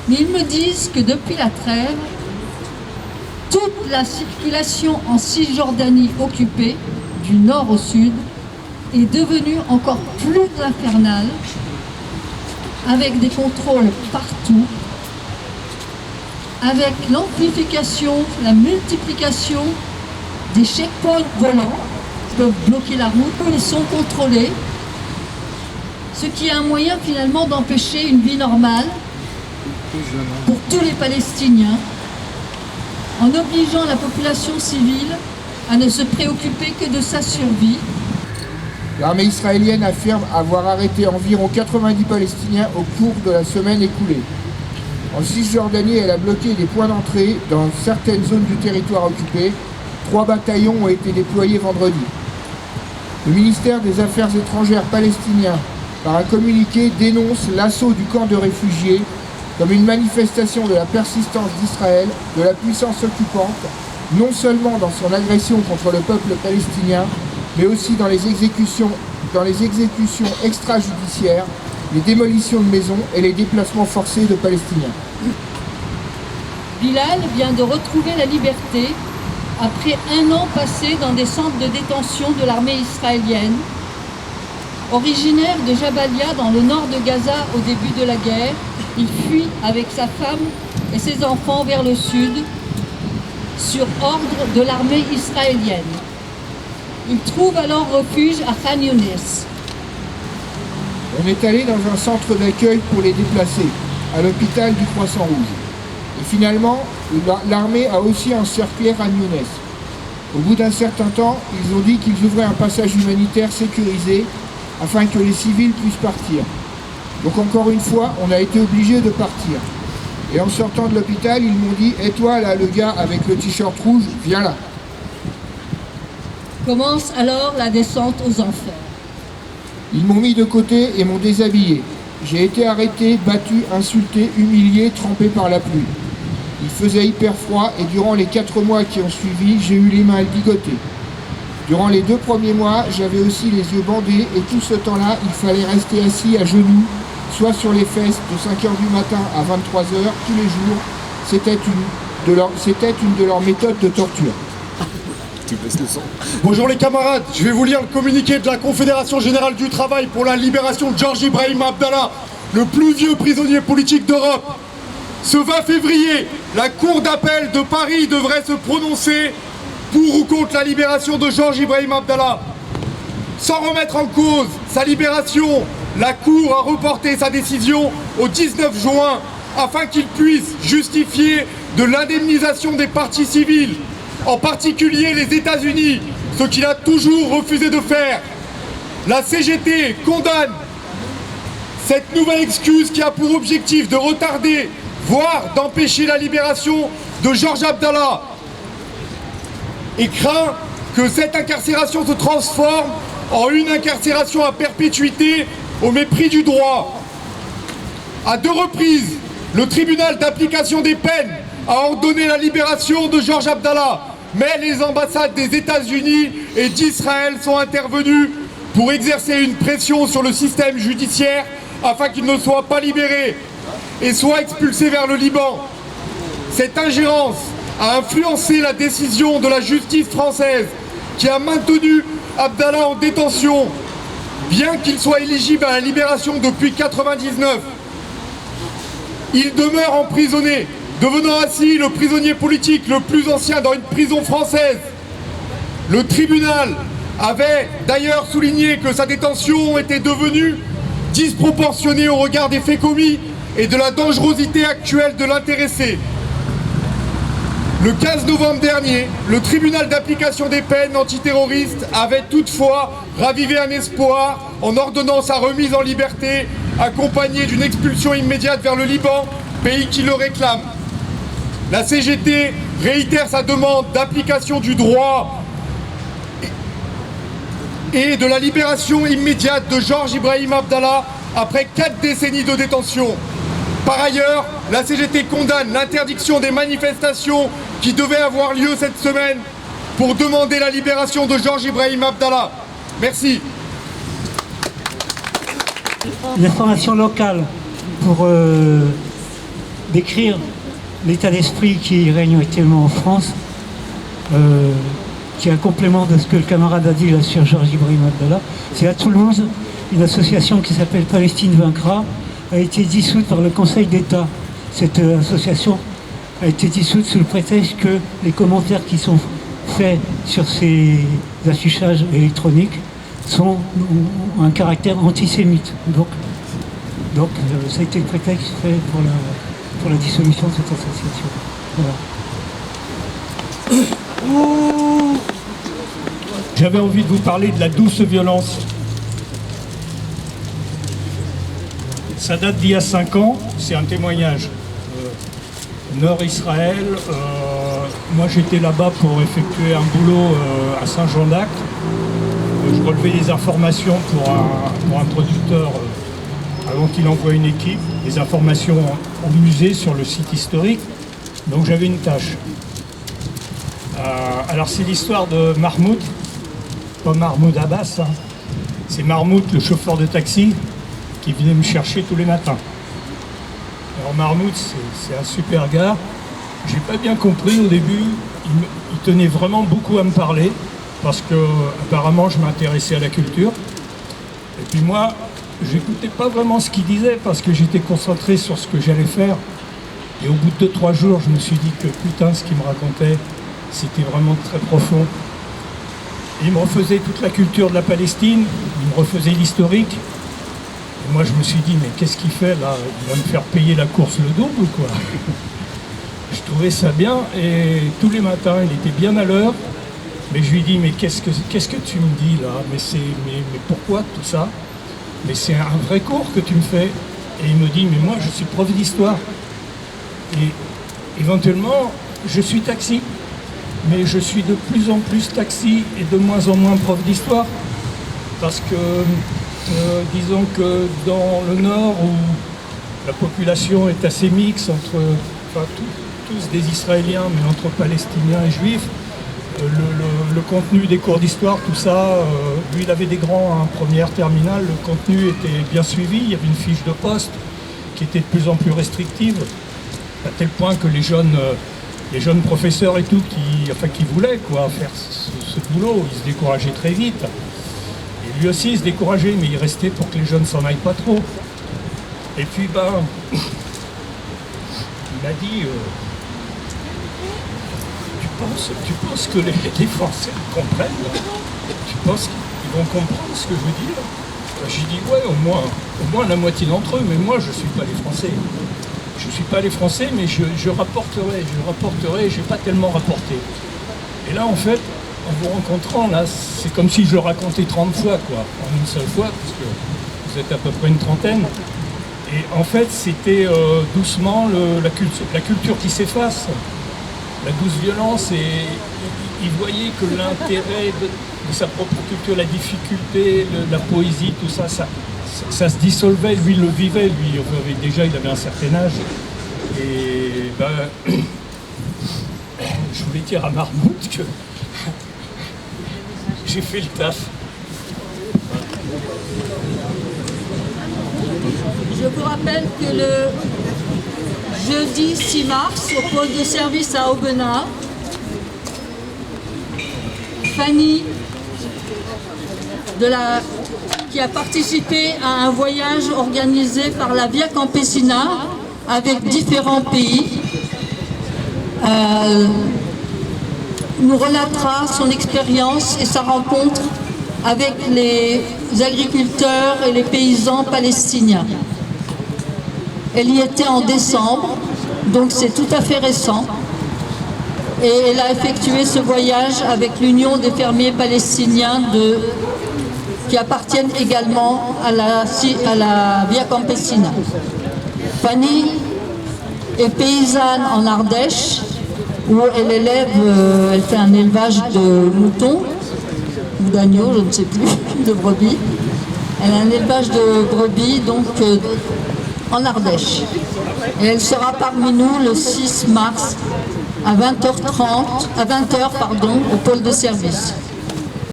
Mais ils me disent que depuis la trêve, toute la circulation en Cisjordanie occupée, du nord au sud, est devenue encore plus infernale, avec des contrôles partout, avec l'amplification, la multiplication des checkpoints volants qui peuvent bloquer la route et sont contrôlés, ce qui est un moyen finalement d'empêcher une vie normale pour tous les Palestiniens, en obligeant la population civile à ne se préoccuper que de sa survie. L'armée israélienne affirme avoir arrêté environ 90 Palestiniens au cours de la semaine écoulée. En Cisjordanie, elle a bloqué des points d'entrée dans certaines zones du territoire occupé. 3 bataillons ont été déployés vendredi. Le ministère des Affaires étrangères palestinien, par un communiqué, dénonce l'assaut du camp de réfugiés comme une manifestation de la persistance d'Israël, de la puissance occupante, non seulement dans son agression contre le peuple palestinien, mais aussi dans les exécutions extrajudiciaires, les démolitions de maisons et les déplacements forcés de Palestiniens. Bilal vient de retrouver la liberté après un an passé dans des centres de détention de l'armée israélienne. Originaire de Jabalia dans le nord de Gaza au début de la guerre, il fuit avec sa femme et ses enfants vers le sud sur ordre de l'armée israélienne. Il trouve alors refuge à Khan Younis. On est allé dans un centre d'accueil pour les déplacés, à l'hôpital du Croissant Rouge. Et finalement, l'armée a aussi encerclé Khan Younis. Au bout d'un certain temps, ils ont dit qu'ils ouvraient un passage humanitaire sécurisé afin que les civils puissent partir. Donc encore une fois, on a été obligé de partir. Et en sortant de l'hôpital, ils m'ont dit « Et toi là, le gars avec le t-shirt rouge, viens là ». Commence alors la descente aux enfers. Ils m'ont mis de côté et m'ont déshabillé. J'ai été arrêté, battu, insulté, humilié, trempé par la pluie. Il faisait hyper froid et durant les 4 mois qui ont suivi, j'ai eu les mains ligotées. Durant les 2 premiers mois, j'avais aussi les yeux bandés et tout ce temps-là, il fallait rester assis à genoux, soit sur les fesses de 5 h du matin à 23 h tous les jours. C'était une de leurs méthodes de torture. Bonjour les camarades, je vais vous lire le communiqué de la Confédération Générale du Travail pour la libération de Georges Ibrahim Abdallah, le plus vieux prisonnier politique d'Europe. Ce 20 février, la Cour d'appel de Paris devrait se prononcer pour ou contre la libération de Georges Ibrahim Abdallah. Sans remettre en cause sa libération, la Cour a reporté sa décision au 19 juin afin qu'il puisse justifier de l'indemnisation des parties civiles, en particulier les États-Unis, ce qu'il a toujours refusé de faire. La CGT condamne cette nouvelle excuse qui a pour objectif de retarder, voire d'empêcher la libération de Georges Abdallah, et craint que cette incarcération se transforme en une incarcération à perpétuité au mépris du droit. À 2 reprises, le tribunal d'application des peines a ordonné la libération de Georges Abdallah, mais les ambassades des États-Unis et d'Israël sont intervenues pour exercer une pression sur le système judiciaire afin qu'il ne soit pas libéré et soit expulsé vers le Liban. Cette ingérence a influencé la décision de la justice française qui a maintenu Abdallah en détention, bien qu'il soit éligible à la libération depuis 1999. Il demeure emprisonné, devenant ainsi le prisonnier politique le plus ancien dans une prison française. Le tribunal avait d'ailleurs souligné que sa détention était devenue disproportionnée au regard des faits commis et de la dangerosité actuelle de l'intéressé. Le 15 novembre dernier, le tribunal d'application des peines antiterroristes avait toutefois ravivé un espoir en ordonnant sa remise en liberté, accompagnée d'une expulsion immédiate vers le Liban, pays qui le réclame. La CGT réitère sa demande d'application du droit et de la libération immédiate de Georges Ibrahim Abdallah après 4 décennies de détention. Par ailleurs, la CGT condamne l'interdiction des manifestations qui devaient avoir lieu cette semaine pour demander la libération de Georges Ibrahim Abdallah. Merci. L'information locale pour décrire l'état d'esprit qui règne actuellement en France, qui est un complément de ce que le camarade a dit là sur Georges Ibrahim Abdallah. C'est à Toulouse, une association qui s'appelle Palestine Vaincra a été dissoute par le Conseil d'État. Cette association a été dissoute sous le prétexte que les commentaires qui sont faits sur ces affichages électroniques ont un caractère antisémite. Donc ça a été le prétexte fait pour la dissolution de cette association. Voilà. J'avais envie de vous parler de la douce violence. Ça date d'il y a 5 ans, c'est un témoignage. Nord-Israël, moi j'étais là-bas pour effectuer un boulot à Saint-Jean-d'Acre. Je relevais des informations pour un producteur avant qu'il envoie une équipe, des informations au musée sur le site historique. Donc j'avais une tâche. Alors c'est l'histoire de Mahmoud, pas Mahmoud Abbas, hein. C'est Mahmoud, le chauffeur de taxi, qui venait me chercher tous les matins. Alors Mahmoud, c'est un super gars. J'ai pas bien compris au début, il tenait vraiment beaucoup à me parler, parce que apparemment je m'intéressais à la culture. Et puis moi, j'écoutais pas vraiment ce qu'il disait, parce que j'étais concentré sur ce que j'allais faire. Et au bout de 2-3 jours, je me suis dit que putain, ce qu'il me racontait, c'était vraiment très profond. Il me refaisait toute la culture de la Palestine, il me refaisait l'historique. Et moi je me suis dit, mais qu'est-ce qu'il fait là? Il va me faire payer la course le double ou quoi? Je trouvais ça bien et tous les matins il était bien à l'heure. Mais je lui dis, mais qu'est-ce que tu me dis là? Mais pourquoi tout ça? Mais c'est un vrai cours que tu me fais. Et il me dit, mais moi je suis prof d'histoire. Et éventuellement, je suis taxi. Mais je suis de plus en plus taxi et de moins en moins prof d'histoire. Parce que, disons que dans le Nord, où la population est assez mixte, entre, enfin, tous des Israéliens, mais entre Palestiniens et Juifs, le contenu des cours d'histoire, tout ça, lui il avait des grands en première terminale, le contenu était bien suivi, il y avait une fiche de poste qui était de plus en plus restrictive, à tel point que les jeunes professeurs et tout qui voulaient quoi, faire ce boulot, ils se décourageaient très vite. Et lui aussi il se décourageait, mais il restait pour que les jeunes s'en aillent pas trop. Et puis il m'a dit tu penses que les Français comprennent? Tu penses qu'ils vont comprendre ce que je veux dire? J'ai dit ouais, au moins la moitié d'entre eux, mais moi je suis pas les Français. Je ne suis pas les Français, mais je rapporterai, je n'ai pas tellement rapporté. Et là, en fait, en vous rencontrant, là, c'est comme si je le racontais 30 fois, quoi, en une seule fois, parce que vous êtes à peu près une trentaine. Et en fait, c'était doucement la culture qui s'efface, la douce violence, et il voyait que l'intérêt de sa propre culture, la difficulté, la poésie, tout ça, ça se dissolvait, lui il le vivait, lui déjà il avait un certain âge. Et je voulais dire à Mahmoud que j'ai fait le taf. Je vous rappelle que le jeudi 6 mars, au pôle de service à Aubenas, Fanny qui a participé à un voyage organisé par la Via Campesina avec différents pays, nous relatera son expérience et sa rencontre avec les agriculteurs et les paysans palestiniens. Elle y était en décembre, donc c'est tout à fait récent. Et elle a effectué ce voyage avec l'Union des fermiers palestiniens qui appartiennent également à la Via Campesina. Fanny est paysanne en Ardèche, où elle fait un élevage de moutons, ou d'agneaux, je ne sais plus, de brebis. Elle a un élevage de brebis, donc en Ardèche. Et elle sera parmi nous le 6 mars à 20h, au pôle de service.